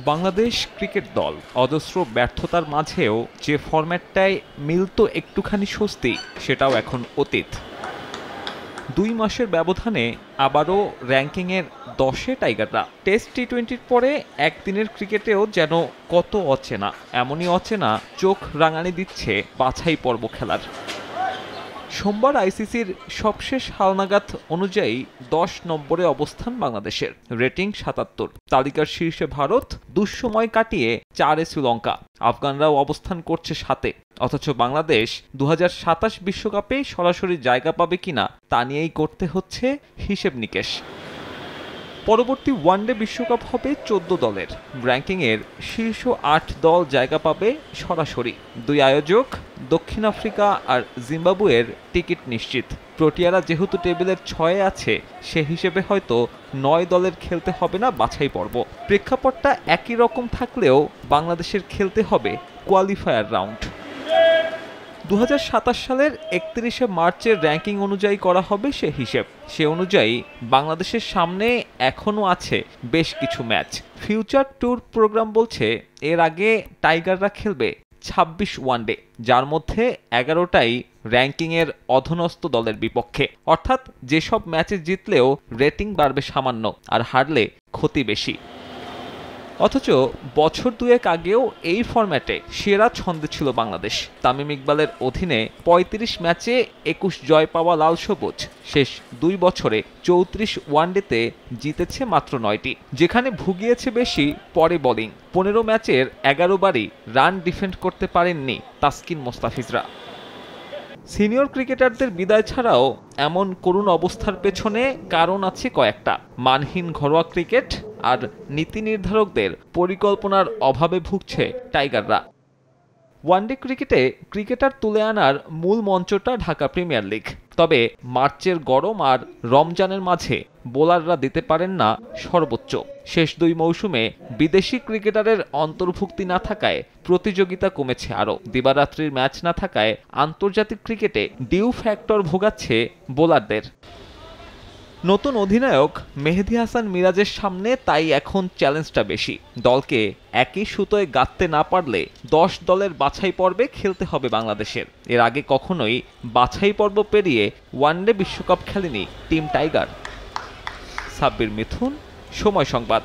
Bangladesh cricket দল অজস্র ব্যর্থতার মাঝেও যে ফরম্যাটটায় মিলত একটুখানি স্বস্তি, সেটাও এখন অতীত। 2 মাসের ব্যবধানে আবারও র্যাঙ্কিংয়ের 10-এ টাইগাররা। টেস্ট টি-20-র পরে একদিনের ক্রিকেটেও যেন কত অচেনা, এমনই অচেনা চোখ রাঙানি দিচ্ছে বাছাই পর্ব খেলার। সোমবার আইসিসির সবশেষ হালনাগাদ অনুযায়ী 10 নম্বরে অবস্থান বাংলাদেশের, রেটিং 77। তালিকার শীর্ষে ভারত, দুঃসময় কাটিয়ে 4-এ শ্রীলঙ্কা। আফগানরাও অবস্থান করছে 7-এ। অথচ বাংলাদেশ 2027 বিশ্বকাপে সরাসরি জায়গা পাবে কিনা তা নিয়েই করতে হচ্ছে হিসেব নিকেশ। পরবর্তী ওয়ানডে বিশ্বকাপ হবে 14 দলের। র্যাঙ্কিংয়ের শীর্ষ 8 দল জায়গা পাবে সরাসরি। 2 আয়োজক দক্ষিণ আফ্রিকা আর জিম্বাবুয়ের টিকিট নিশ্চিত। প্রোটিয়ারা যেহেতু টেবিলের 6-এ আছে, সে হিসেবে হয়তো 9 দলের খেলতে হবে না বাছাই পর্ব। প্রেক্ষাপটটা একই রকম থাকলেও বাংলাদেশের খেলতে হবে কোয়ালিফায়ার রাউন্ড। 2027 সালের 31শে মার্চের র্যাঙ্কিং অনুযায়ী করা হবে সে হিসেব। সে অনুযায়ী বাংলাদেশের সামনে এখনও আছে বেশ কিছু ম্যাচ। ফিউচার ট্যুর প্রোগ্রাম বলছে এর আগে টাইগাররা খেলবে 26 ওয়ানডে, যার মধ্যে 11টাই র্যাঙ্কিংয়ের অধস্তন দলের বিপক্ষে। অর্থাৎ যেসব ম্যাচে জিতলেও রেটিং বাড়বে সামান্য, আর হারলে ক্ষতি বেশি। অথচ বছর 2 আগেও এই ফরম্যাটে সেরা ছন্দে ছিল বাংলাদেশ। তামিম ইকবালের অধীনে 35 ম্যাচে 21 জয় পাওয়া লাল সবুজ শেষ 2 বছরে 34 ওয়ানডেতে জিতেছে মাত্র 9টি। যেখানে ভুগিয়েছে বেশি পরে বোলিং। 15 ম্যাচের 11 বারই রান ডিফেন্ড করতে পারেননি তাসকিন মোস্তাফিজরা। সিনিয়র ক্রিকেটারদের বিদায় ছাড়াও এমন করুণ অবস্থার পেছনে কারণ আছে কয়েকটা। মানহীন ঘরোয়া ক্রিকেট আর নীতি নির্ধারকদের পরিকল্পনার অভাবে ভুগছে টাইগাররা। ওয়ানডে ক্রিকেটে ক্রিকেটার তুলে আনার মূল মঞ্চটা ঢাকা প্রিমিয়ার লিগ। তবে মার্চের গরম আর রমজানের মাঝে বোলাররা দিতে পারেন না সর্বোচ্চ। শেষ 2 মৌসুমে বিদেশি ক্রিকেটারের অন্তর্ভুক্তি না থাকায় প্রতিযোগিতা কমেছে আরও। দিবারাত্রির ম্যাচ না থাকায় আন্তর্জাতিক ক্রিকেটে ডিউ ফ্যাক্টর ভোগাচ্ছে বোলারদের। নতুন অধিনায়ক মেহেদী হাসান মিরাজের সামনে তাই এখন চ্যালেঞ্জটা বেশি। দলকে একই সুতোয় গাঁথতে না পারলে 10 দলের বাছাই পর্বে খেলতে হবে বাংলাদেশের। এর আগে কখনোই বাছাই পর্ব পেরিয়ে ওয়ানডে বিশ্বকাপ খেলেনি টিম টাইগার। সাব্বির মিথুন, সময় সংবাদ।